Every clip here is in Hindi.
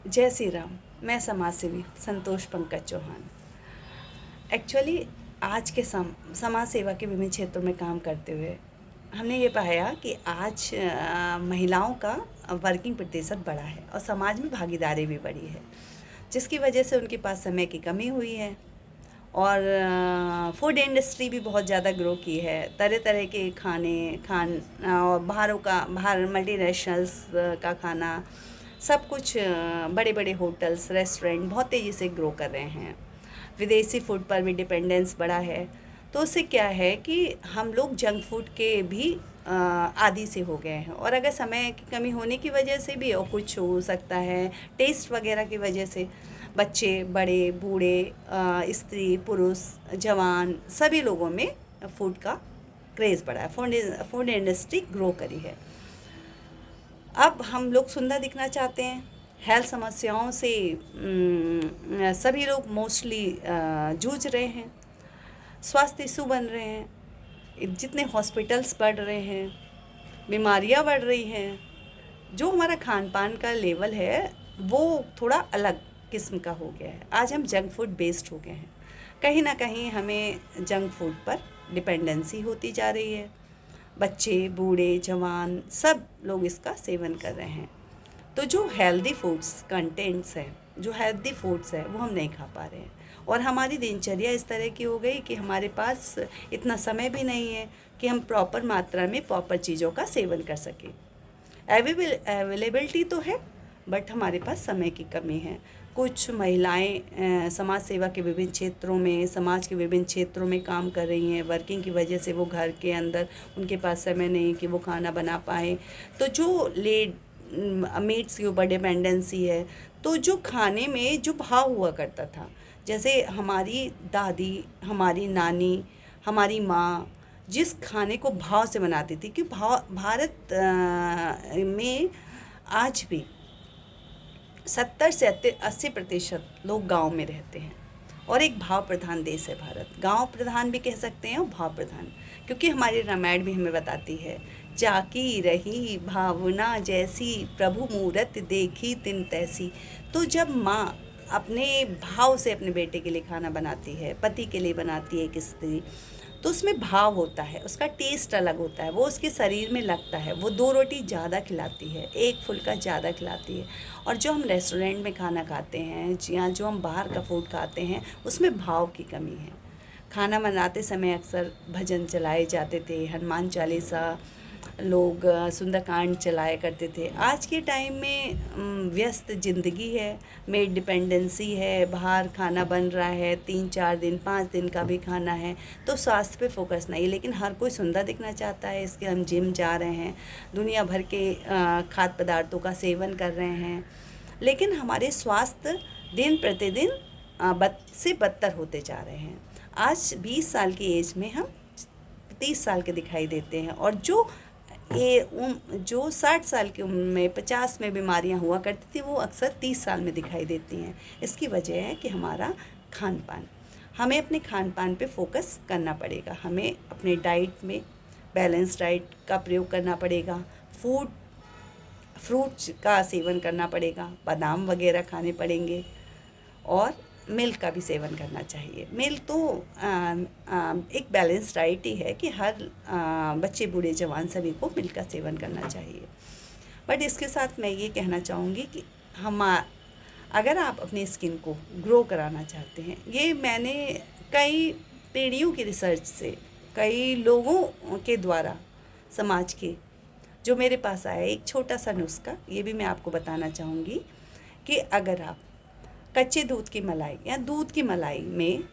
जय श्री राम। मैं समाज सेवी संतोष पंकज चौहान। एक्चुअली आज के समाज सेवा के विभिन्न क्षेत्रों में काम करते हुए हमने ये पाया कि आज महिलाओं का वर्किंग प्रतिशत बढ़ा है और समाज में भागीदारी भी बढ़ी है, जिसकी वजह से उनके पास समय की कमी हुई है। और फूड इंडस्ट्री भी बहुत ज़्यादा ग्रो की है। तरह तरह के और बाहर मल्टीनेशनल्स का खाना, सब कुछ बड़े बड़े होटल्स रेस्टोरेंट बहुत तेज़ी से ग्रो कर रहे हैं। विदेशी फूड पर भी डिपेंडेंस बढ़ा है। तो उससे क्या है कि हम लोग जंक फूड के भी आदी से हो गए हैं। और अगर समय की कमी होने की वजह से भी और कुछ हो सकता है, टेस्ट वगैरह की वजह से बच्चे, बड़े, बूढ़े, स्त्री, पुरुष, जवान, सभी लोगों में फूड का क्रेज़ बढ़ा है। फूड इंडस्ट्री ग्रो करी है। अब हम लोग सुंदर दिखना चाहते हैं। हेल्थ समस्याओं से सभी लोग मोस्टली जूझ रहे हैं। स्वास्थ्य इशू बन रहे हैं। जितने हॉस्पिटल्स बढ़ रहे हैं, बीमारियां बढ़ रही हैं। जो हमारा खान पान का लेवल है वो थोड़ा अलग किस्म का हो गया है। आज हम जंक फूड बेस्ड हो गए हैं। कहीं ना कहीं हमें जंक फूड पर डिपेंडेंसी होती जा रही है। बच्चे, बूढ़े, जवान सब लोग इसका सेवन कर रहे हैं। तो जो हेल्दी फूड्स कंटेंट्स हैं, जो हेल्दी फूड्स हैं, वो हम नहीं खा पा रहे हैं। और हमारी दिनचर्या इस तरह की हो गई कि हमारे पास इतना समय भी नहीं है कि हम प्रॉपर मात्रा में प्रॉपर चीज़ों का सेवन कर सकें। अवेलेबिलिटी तो है, बट हमारे पास समय की कमी है। कुछ महिलाएं समाज सेवा के विभिन्न क्षेत्रों में, समाज के विभिन्न क्षेत्रों में काम कर रही हैं। वर्किंग की वजह से वो घर के अंदर उनके पास समय नहीं कि वो खाना बना पाएँ। तो जो मेड्स के ऊपर डिपेंडेंसी है, तो जो खाने में जो भाव हुआ करता था, जैसे हमारी दादी, हमारी नानी, हमारी माँ जिस खाने को भाव से बनाती थी, कि भारत में आज भी 70 से 80% लोग गांव में रहते हैं। और एक भाव प्रधान देश है भारत। गांव प्रधान भी कह सकते हैं और भाव प्रधान, क्योंकि हमारी रामायण भी हमें बताती है, जाकी रही भावना जैसी, प्रभु मूरत देखी तिन तैसी। तो जब माँ अपने भाव से अपने बेटे के लिए खाना बनाती है, पति के लिए बनाती है एक स्त्री, तो उसमें भाव होता है, उसका टेस्ट अलग होता है, वो उसके शरीर में लगता है। वो 2 रोटी ज़्यादा खिलाती है, एक फुल्का ज़्यादा खिलाती है। और जो हम रेस्टोरेंट में खाना खाते हैं या जो हम बाहर का फूड खाते हैं, उसमें भाव की कमी है। खाना बनाते समय अक्सर भजन चलाए जाते थे, हनुमान चालीसा, लोग सुंदरकांड चलाया करते थे। आज के टाइम में व्यस्त ज़िंदगी है, मेड डिपेंडेंसी है, बाहर खाना बन रहा है, 3-4 दिन 5 दिन का भी खाना है, तो स्वास्थ्य पे फोकस नहीं। लेकिन हर कोई सुंदर दिखना चाहता है, इसके हम जिम जा रहे हैं, दुनिया भर के खाद्य पदार्थों का सेवन कर रहे हैं। लेकिन हमारे स्वास्थ्य दिन प्रतिदिन बद से बदतर होते जा रहे हैं। आज 20 साल की एज में हम 30 साल के दिखाई देते हैं। और जो 60 साल की उम्र में, 50 में बीमारियां हुआ करती थी, वो अक्सर 30 साल में दिखाई देती हैं। इसकी वजह है कि हमारा खान पान, हमें अपने खान पान पे फोकस करना पड़ेगा। हमें अपने डाइट में बैलेंस डाइट का प्रयोग करना पड़ेगा। फ्रूट्स का सेवन करना पड़ेगा, बादाम वगैरह खाने पड़ेंगे। और मिल्क का भी सेवन करना चाहिए। मिल्क तो एक बैलेंस डाइट ही है कि हर बच्चे, बूढ़े, जवान सभी को मिल्क का सेवन करना चाहिए। बट इसके साथ मैं ये कहना चाहूँगी कि अगर आप अपनी स्किन को ग्रो कराना चाहते हैं, ये मैंने कई पीढ़ियों की रिसर्च से, कई लोगों के द्वारा, समाज के, जो मेरे पास आया, एक छोटा सा नुस्खा ये भी मैं आपको बताना चाहूँगी कि अगर आप कच्चे दूध की मलाई या दूध की मलाई में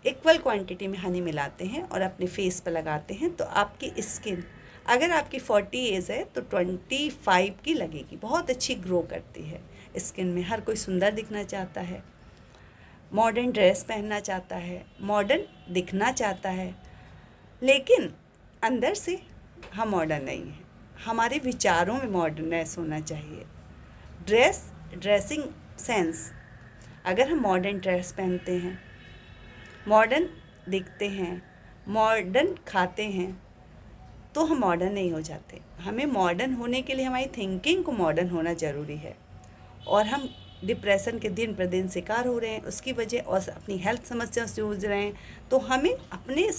इक्वल क्वांटिटी में हनी मिलाते हैं और अपने फेस पर लगाते हैं, तो आपकी स्किन, अगर आपकी 40 एज है तो 25 की लगेगी। बहुत अच्छी ग्रो करती है स्किन में। हर कोई सुंदर दिखना चाहता है, मॉडर्न ड्रेस पहनना चाहता है, मॉडर्न दिखना चाहता है, लेकिन अंदर से हम मॉडर्न नहीं हैं। हमारे विचारों में मॉडर्ननेस होना चाहिए। ड्रेसिंग सेंस, अगर हम मॉडर्न ड्रेस पहनते हैं, मॉडर्न दिखते हैं, मॉडर्न खाते हैं, तो हम मॉडर्न नहीं हो जाते। हमें मॉडर्न होने के लिए हमारी थिंकिंग को मॉडर्न होना ज़रूरी है। और हम डिप्रेशन के दिन प्रतिदिन शिकार हो रहे हैं, उसकी वजह और अपनी हेल्थ समस्या से जूझ रहे हैं, तो हमें अपने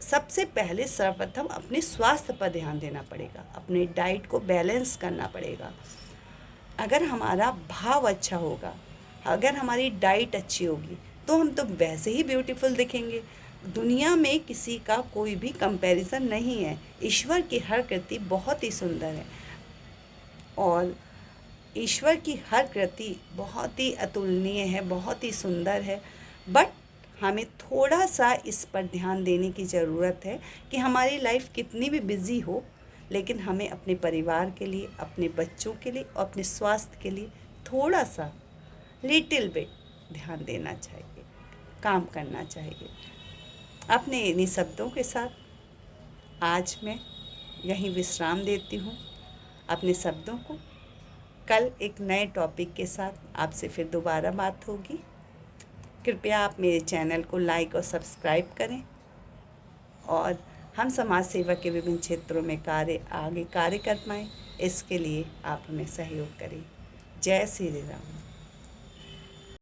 सबसे पहले सर्वप्रथम अपने स्वास्थ्य पर ध्यान देना पड़ेगा, अपने डाइट को बैलेंस करना पड़ेगा। अगर हमारा भाव अच्छा होगा, अगर हमारी डाइट अच्छी होगी, तो हम तो वैसे ही ब्यूटीफुल दिखेंगे। दुनिया में किसी का कोई भी कंपैरिजन नहीं है। ईश्वर की हर कृति बहुत ही सुंदर है और ईश्वर की हर कृति बहुत ही अतुलनीय है, बहुत ही सुंदर है। बट हमें थोड़ा सा इस पर ध्यान देने की ज़रूरत है कि हमारी लाइफ कितनी भी बिज़ी हो, लेकिन हमें अपने परिवार के लिए, अपने बच्चों के लिए और अपने स्वास्थ्य के लिए थोड़ा सा लिटिल बिट ध्यान देना चाहिए, काम करना चाहिए। अपने इन्हीं शब्दों के साथ आज मैं यहीं विश्राम देती हूँ अपने शब्दों को। कल एक नए टॉपिक के साथ आपसे फिर दोबारा बात होगी। कृपया आप मेरे चैनल को लाइक और सब्सक्राइब करें और हम समाज सेवा के विभिन्न क्षेत्रों में आगे कार्य कर पाएँ, इसके लिए आप हमें सहयोग करें। जय श्री राम।